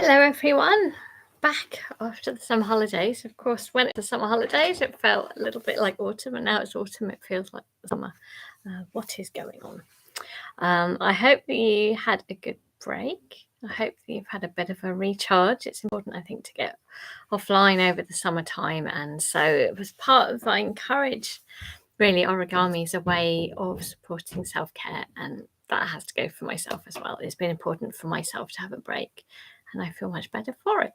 Hello everyone, back after the summer holidays. Of course, when it's the summer holidays, it felt a little bit like autumn, and now it's autumn, it feels like summer. What is going on? I hope that you had a good break. I hope that you've had a bit of a recharge. It's important, I think, to get offline over the summertime, and so it was part of I encourage really origami is a way of supporting self-care, and that has to go for myself as well. It's been important for myself to have a break, and I feel much better for it.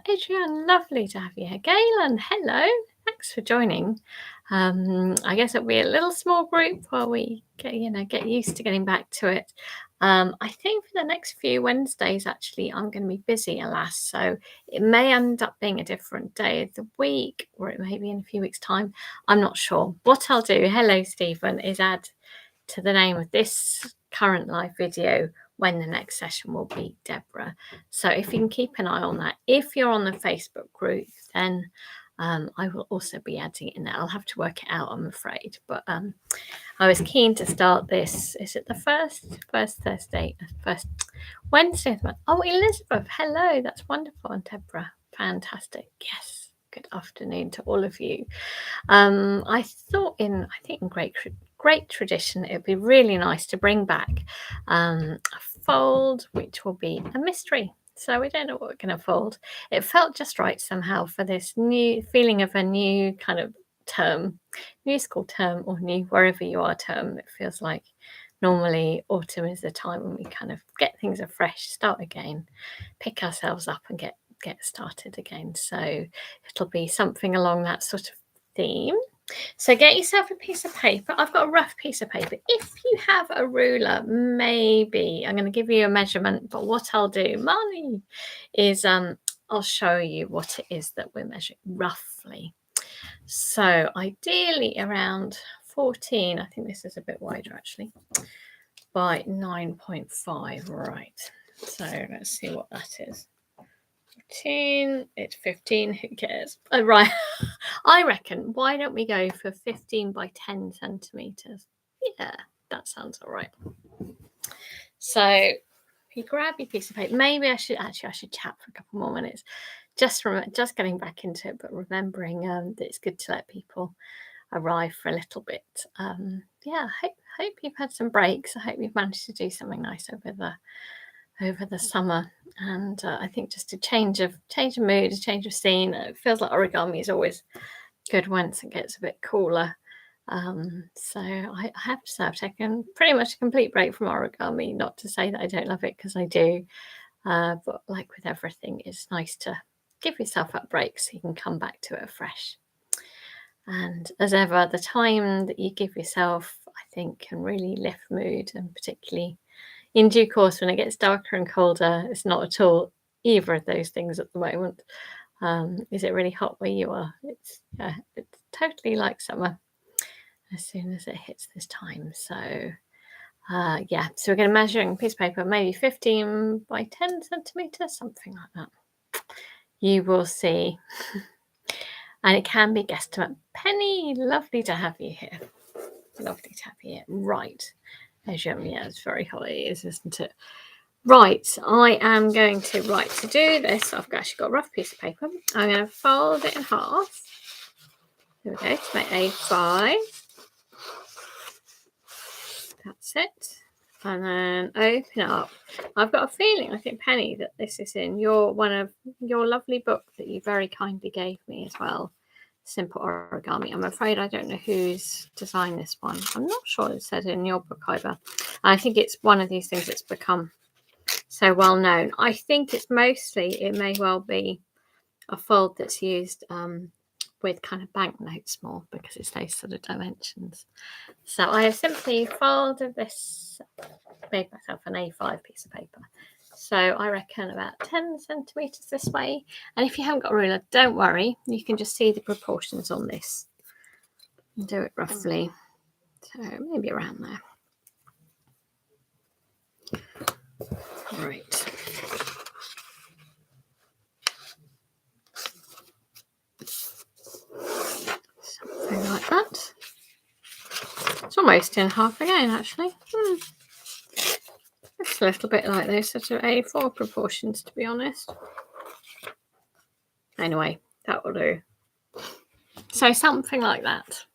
Adrian, lovely to have you here. Galen, hello. Thanks for joining. I guess it'll be a little small group while we get used to getting back to it. I think for the next few Wednesdays, actually, I'm going to be busy, alas. So it may end up being a different day of the week, or it may be in a few weeks' time. I'm not sure. What I'll do, hello, Stephen, is add to the name of this current live video when the next session will be, Deborah. So if you can keep an eye on that. If you're on the Facebook group, then I will also be adding it in there. I'll have to work it out, I'm afraid. But I was keen to start this. Is it the first Thursday, first Wednesday? Oh, Elizabeth, hello. That's wonderful. And Deborah, fantastic. Yes. Good afternoon to all of you. I thought in great tradition, it would be really nice to bring back a fold, which will be a mystery. So we don't know what we're going to fold. It felt just right somehow for this new feeling of a new kind of term, new school term, or new wherever you are term. It feels like normally autumn is the time when we kind of get things afresh, start again, pick ourselves up and get started again. So it'll be something along that sort of theme. So get yourself a piece of paper. I've got a rough piece of paper. If you have a ruler, maybe I'm going to give you a measurement, but what I'll do, Marnie, is I'll show you what it is that we're measuring roughly. So ideally around 14, I think this is a bit wider actually, by 9.5, right. So let's see what that is. 15, it's 15, who cares? Oh, right. I reckon, why don't we go for 15 by 10 centimetres? Yeah, that sounds all right. So if you grab your piece of paper, maybe I should chat for a couple more minutes, just getting back into it, but remembering that it's good to let people arrive for a little bit. Yeah, I hope you've had some breaks. I hope you've managed to do something nice over the summer, and I think just a change of mood, a change of scene. It feels like origami is always good once it gets a bit cooler. So I have to say I've taken pretty much a complete break from origami. Not to say that I don't love it, because I do, but like with everything, it's nice to give yourself that break so you can come back to it afresh. And as ever, the time that you give yourself, I think, can really lift mood, and particularly in due course when it gets darker and colder. It's not at all either of those things at the moment. Is it really hot where you are? It's totally like summer as soon as it hits this time. So yeah, so we're going to measure a piece of paper, maybe 15 by 10 centimetres, something like that. You will see. And it can be guesstimate. Penny, lovely to have you here. Lovely to have you here. Right. Yeah, it's very hot, isn't it? Right, I am going to, to do this, I've actually got a rough piece of paper. I'm going to fold it in half. There we go, to make A5. That's it. And then open it up. I've got a feeling, I think, Penny, that this is in one of your lovely book that you very kindly gave me as well. Simple Origami. I'm afraid I don't know who's designed this one. I'm not sure it said in your book either. I think it's one of these things that's become so well known. I think it's mostly, it may well be a fold that's used with kind of banknotes more, because it's those sort of dimensions. So I have simply folded this, made myself an A5 piece of paper. So I reckon about 10 centimetres this way. And if you haven't got a ruler, don't worry. You can just see the proportions on this and do it roughly. So maybe around there. Right. Something like that. It's almost in half again, actually. Let's a little bit like this at A4 proportions, to be honest. Anyway, that will do. So something like that.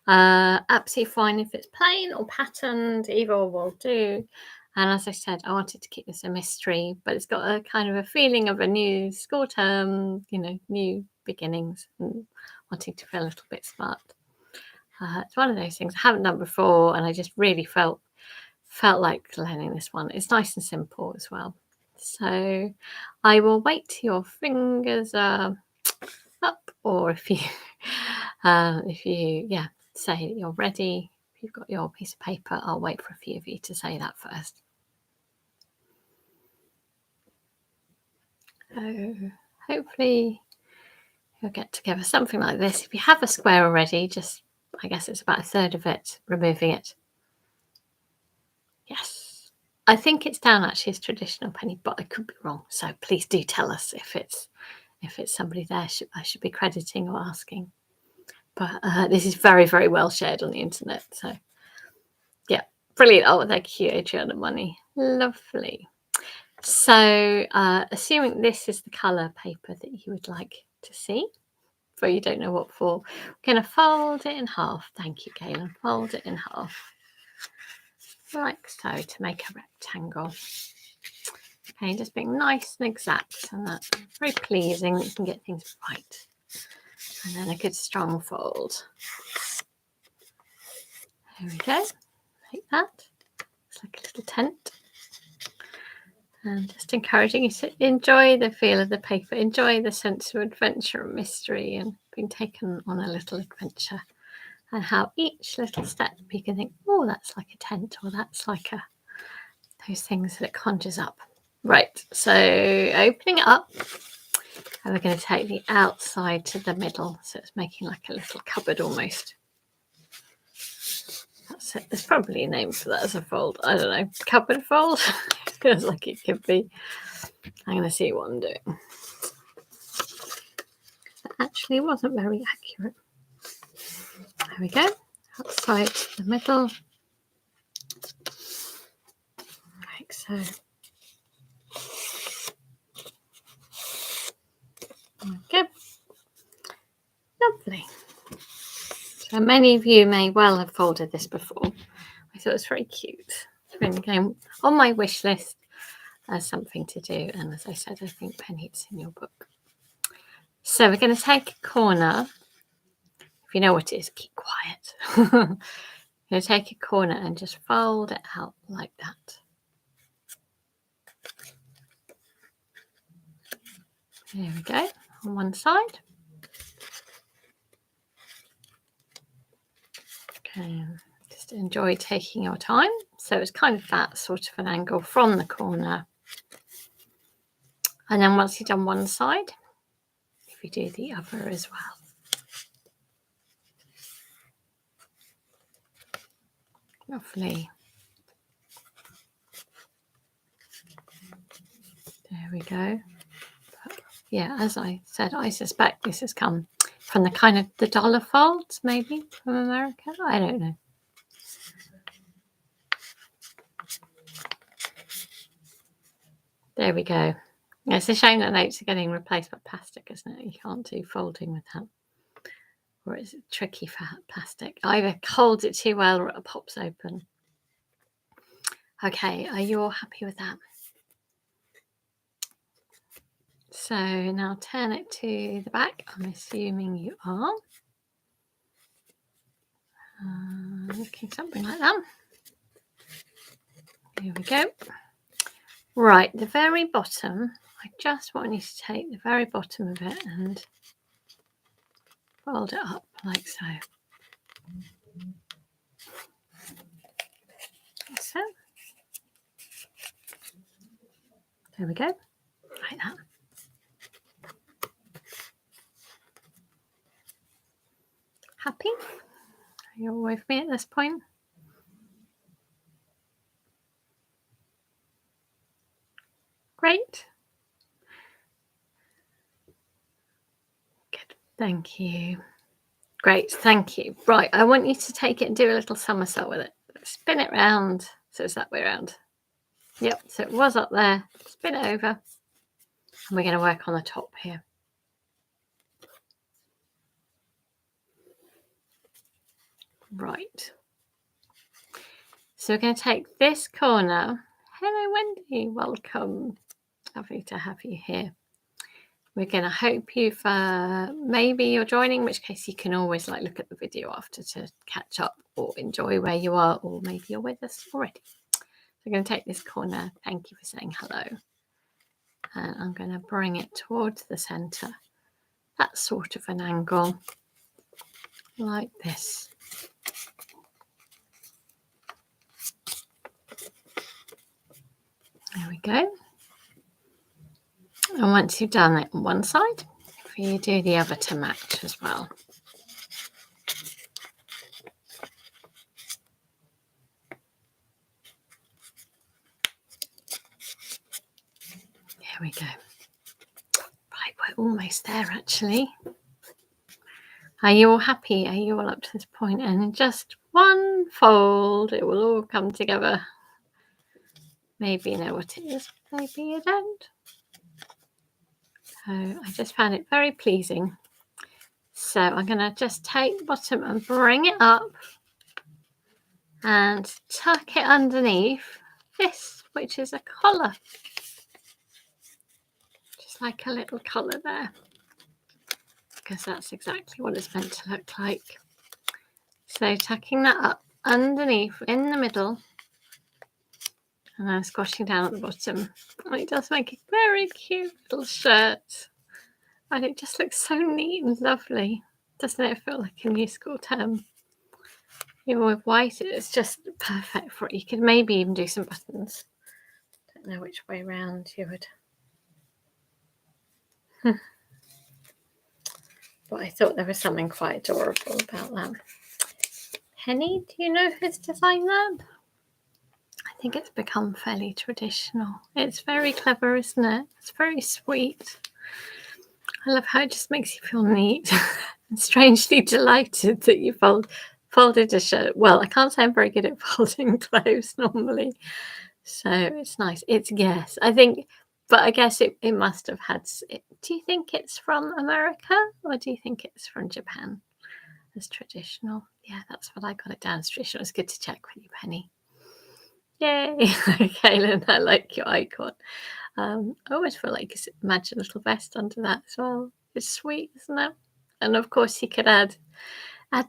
Absolutely fine if it's plain or patterned, either will do. And as I said, I wanted to keep this a mystery, but it's got a kind of a feeling of a new school term, you know, new beginnings, and wanting to feel a little bit smart. It's one of those things I haven't done before, and I just really felt like learning this one. It's nice and simple as well. So I will wait till your fingers are up, or if you say that you're ready. If you've got your piece of paper, I'll wait for a few of you to say that first. So hopefully you'll get together something like this. If you have a square already, just, I guess it's about a third of it, removing it. Yes. I think it's down actually as traditional penny, but I could be wrong. So please do tell us if it's somebody there I should be crediting or asking. But this is very, very well shared on the internet. So yeah, brilliant. Oh, thank you, Adriana Money. Lovely. So assuming this is the colour paper that you would like to see, but you don't know what for, we're going to fold it in half. Thank you, Galen. Fold it in half, like so, to make a rectangle. Okay, just being nice and exact, and that's very pleasing that you can get things right. And then a good strong fold. There we go, like that. It's like a little tent. And just encouraging you to enjoy the feel of the paper, enjoy the sense of adventure and mystery, and being taken on a little adventure, and how each little step you can think, oh, that's like a tent, or that's like those things that it conjures up. Right, so opening it up, and we're going to take the outside to the middle, so it's making like a little cupboard almost. That's it. There's probably a name for that as a fold. I don't know. Cupboard fold? Feels like it could be. I'm going to see what I'm doing. That actually wasn't very accurate. There we go. Outside to the middle. Like so. Okay. Lovely. So many of you may well have folded this before. I thought it was very cute. It's really came on my wish list as something to do. And as I said, I think Penny, it's in your book. So we're going to take a corner. If you know what it is, keep quiet. You're going to take a corner and just fold it out like that. There we go, on one side. Okay, just enjoy taking your time. So it's kind of that sort of an angle from the corner. And then once you've done one side, if you do the other as well. Lovely. There we go. But yeah, as I said, I suspect this has come from the kind of the dollar folds, maybe from America. I don't know. There we go. It's a shame that notes are getting replaced by plastic, isn't it? You can't do folding with that. Or is it tricky for plastic? Either holds it too well or it pops open. Okay, are you all happy with that? So now turn it to the back. I'm assuming you are. Looking something like that. Here we go. Right, the very bottom. I just want you to take the very bottom of it and fold it up like so. Like so. There we go. Like that. Happy? Are you all with me at this point? Great. Good. Thank you. Great. Thank you. Right. I want you to take it and do a little somersault with it. Spin it round so it's that way around. Yep, so it was up there. Spin it over. And we're going to work on the top here. Right. So we're going to take this corner. Hello, Wendy. Welcome. Lovely to have you here. We're going to hope you've maybe you're joining, in which case you can always like look at the video after to catch up or enjoy where you are, or maybe you're with us already. So I'm going to take this corner. Thank you for saying hello. And I'm going to bring it towards the center. That sort of an angle like this. There we go. And once you've done it on one side, you do the other to match as well. There we go. Right, we're almost there actually. Are you all happy? Are you all up to this point? And in just one fold, it will all come together. Maybe you know what it is, maybe you don't. So I just found it very pleasing. So I'm going to just take the bottom and bring it up and tuck it underneath this, which is a collar. Just like a little collar there, because that's exactly what it's meant to look like. So tucking that up underneath in the middle, and then squashing down at the bottom. And it does make a very cute little shirt. And it just looks so neat and lovely. Doesn't it feel like a new school term? Even with white, it's just perfect for it. You could maybe even do some buttons. Don't know which way around you would. But I thought there was something quite adorable about that. Penny, do you know who's designed that? I think it's become fairly traditional. It's very clever, isn't it? It's very sweet. I love how it just makes you feel neat and strangely delighted that you folded a shirt. Well, I can't say I'm very good at folding clothes normally, so it's nice. It's yes, I think, but I guess it must have had. Do you think it's from America or do you think it's from Japan? As traditional, yeah, that's what I got it down as traditional. It's good to check with you, Penny. Yay, Kaylin, I like your icon. I always feel like you imagine a little vest under that as well. It's sweet, isn't it? And of course you could add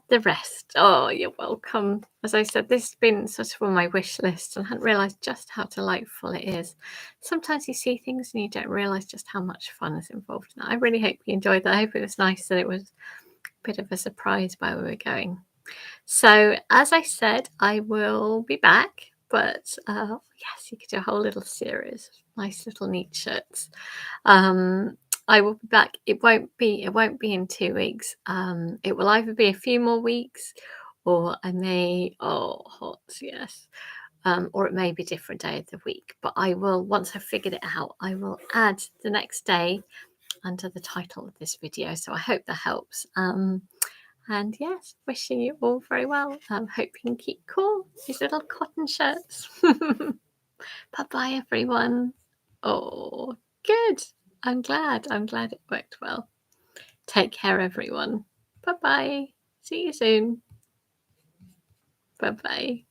the rest. Oh, you're welcome. As I said, this has been sort of on my wish list and I hadn't realised just how delightful it is. Sometimes you see things and you don't realise just how much fun is involved in it. I really hope you enjoyed that. I hope it was nice that it was a bit of a surprise where we were going. So as I said, I will be back. But yes, you could do a whole little series of nice little neat shirts. I will be back. It won't be in 2 weeks. It will either be a few more weeks, or I may yes, or it may be a different day of the week. But I will, once I've figured it out, I will add the next day under the title of this video. So I hope that helps. And yes, wishing you all very well. Hope you can keep cool. These little cotton shirts. Bye-bye, everyone. Oh, good. I'm glad it worked well. Take care, everyone. Bye-bye. See you soon. Bye-bye.